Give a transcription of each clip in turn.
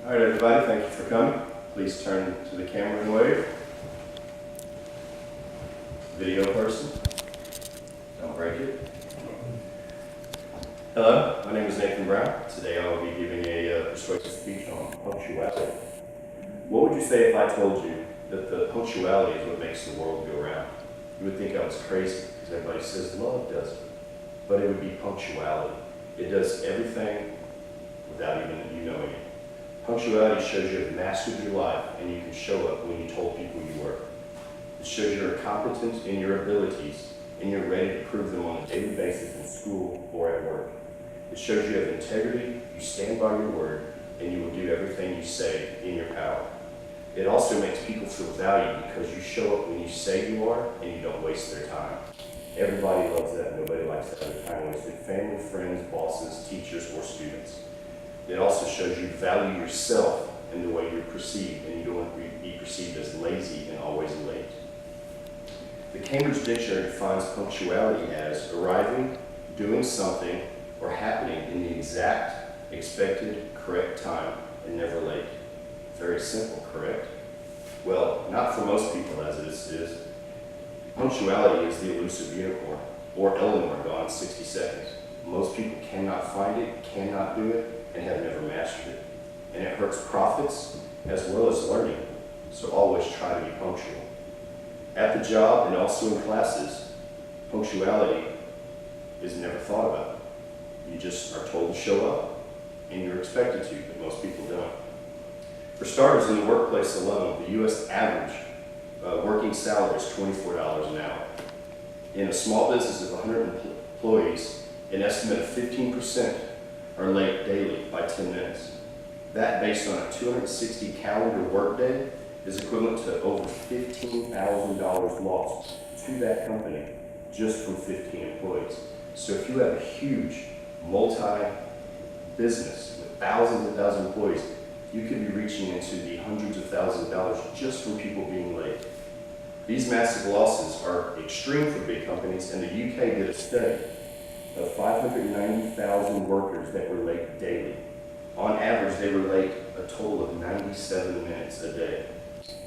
All right, everybody, thank you for coming. Please turn to the camera and wave. Video person, don't break it. Hello, my name is Nathan Brown. Today I will be giving a persuasive speech on punctuality. What would you say if I told you that the punctuality is what makes the world go round? You would think I was crazy because everybody says love does it, but it would be punctuality. It does everything without even you knowing it. Punctuality shows you have mastered your life and you can show up when you told people you were. It shows you're competent in your abilities and you're ready to prove them on a daily basis in school or at work. It shows you have integrity, you stand by your word, and you will do everything you say in your power. It also makes people feel valued because you show up when you say you are and you don't waste their time. Everybody loves that. Nobody likes to have their time wasted. Family, friends, bosses, teachers, or students. It also shows you value yourself and the way you're perceived, and you don't want to be perceived as lazy and always late. The Cambridge Dictionary defines punctuality as arriving, doing something, or happening in the exact, expected, correct time, and never late. Very simple, correct? Well, not for most people as it is. Punctuality is the elusive unicorn, or Eleanor gone in 60 seconds. Most people cannot find it, cannot do it, and have never mastered it. And it hurts profits as well as learning, so always try to be punctual. At the job and also in classes, punctuality is never thought about. You just are told to show up, and you're expected to, but most people don't. For starters, in the workplace alone, the U.S. average working salary is $24 an hour. In a small business of 100 employees, an estimate of 15% are late daily by 10 minutes. That, based on a 260 calendar workday, is equivalent to over $15,000 lost to that company just from 15 employees. So if you have a huge multi-business with thousands and thousands of employees, you could be reaching into the hundreds of thousands of dollars just from people being late. These massive losses are extreme for big companies, and the UK did a study of 590,000 workers that were late daily. On average, they were late a total of 97 minutes a day.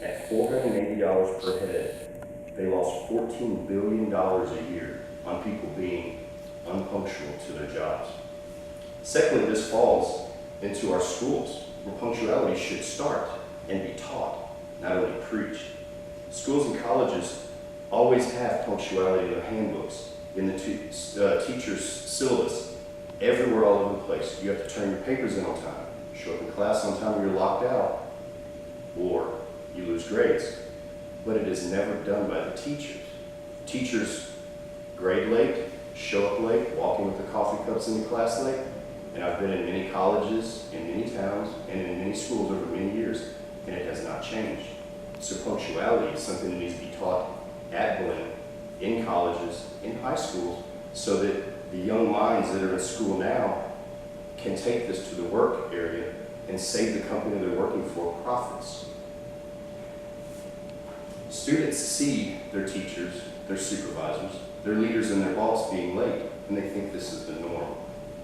At $480 per head, they lost $14 billion a year on people being unpunctual to their jobs. Secondly, this falls into our schools, where punctuality should start and be taught, not only preached. Schools and colleges always have punctuality in their handbooks, in the teacher's syllabus, everywhere all over the place. You have to turn your papers in on time, show up in class on time or you're locked out, or you lose grades. But it is never done by the teachers. Teachers grade late, show up late, walk in with the coffee cups in the class late, and I've been in many colleges, in many towns, and in many schools over many years, and it has not changed. So punctuality is something that needs to be taught at Blinn, in colleges, in high schools, so that the young minds that are in school now can take this to the work area and save the company they're working for profits. Students see their teachers, their supervisors, their leaders, and their boss being late, and they think this is the norm.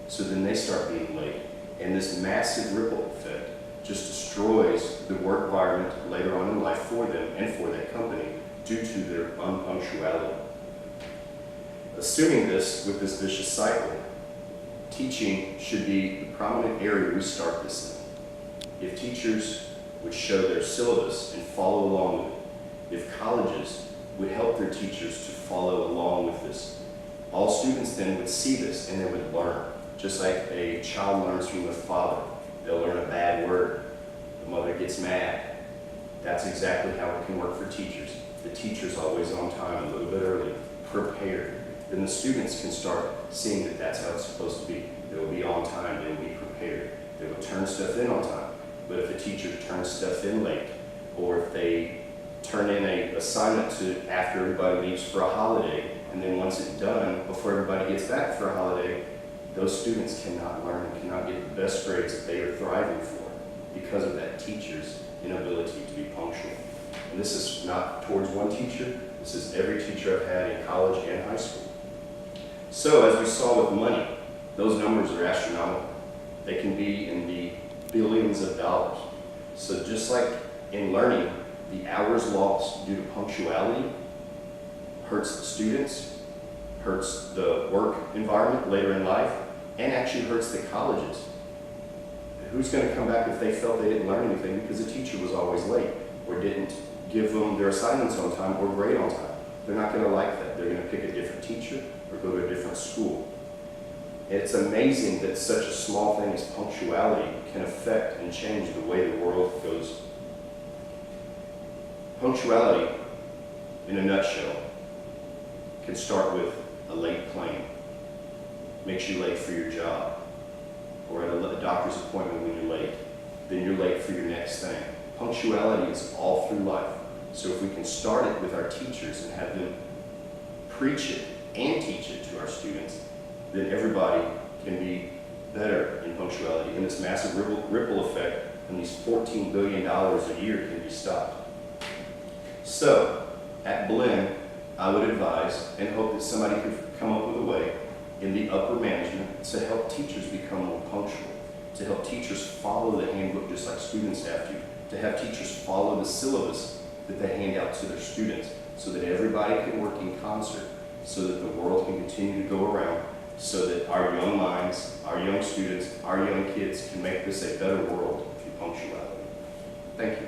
So then they start being late, and this massive ripple effect just destroys the work environment later on in life for them and for that company due to their unpunctuality. Assuming this with this vicious cycle, teaching should be the prominent area we start this in. If teachers would show their syllabus and follow along with it, if colleges would help their teachers to follow along with this, all students then would see this and they would learn. Just like a child learns from their father. They'll learn a bad word. The mother gets mad. That's exactly how it can work for teachers. The teacher's always on time, a little bit early, prepared. Then the students can start seeing that that's how it's supposed to be. They will be on time, they will be prepared. They will turn stuff in on time. But if a teacher turns stuff in late, or if they turn in an assignment to after everybody leaves for a holiday, and then once it's done, before everybody gets back for a holiday, those students cannot learn and cannot get the best grades that they are thriving for because of that teacher's inability to be punctual. And this is not towards one teacher, this is every teacher I've had in college and high school. So as we saw with money, those numbers are astronomical. They can be in the billions of dollars. So just like in learning, the hours lost due to punctuality hurts the students, hurts the work environment later in life, and actually hurts the colleges. Who's going to come back if they felt they didn't learn anything because the teacher was always late or didn't give them their assignments on time or grade on time? They're not going to like that. They're going to pick a different teacher or go to a different school. And it's amazing that such a small thing as punctuality can affect and change the way the world goes. Punctuality, in a nutshell, can start with a late plane. Makes you late for your job, or at a doctor's appointment when you're late. Then you're late for your next thing. Punctuality is all through life. So if we can start it with our teachers and have them preach it and teach it to our students, then everybody can be better in punctuality. And this massive ripple effect and these $14 billion a year can be stopped. So at Blinn, I would advise and hope that somebody could come up with a way in the upper management to help teachers become more punctual, to help teachers follow the handbook just like students have to have teachers follow the syllabus that they hand out to their students so that everybody can work in concert, so that the world can continue to go around, so that our young minds, our young students, our young kids can make this a better world through punctuality. Thank you.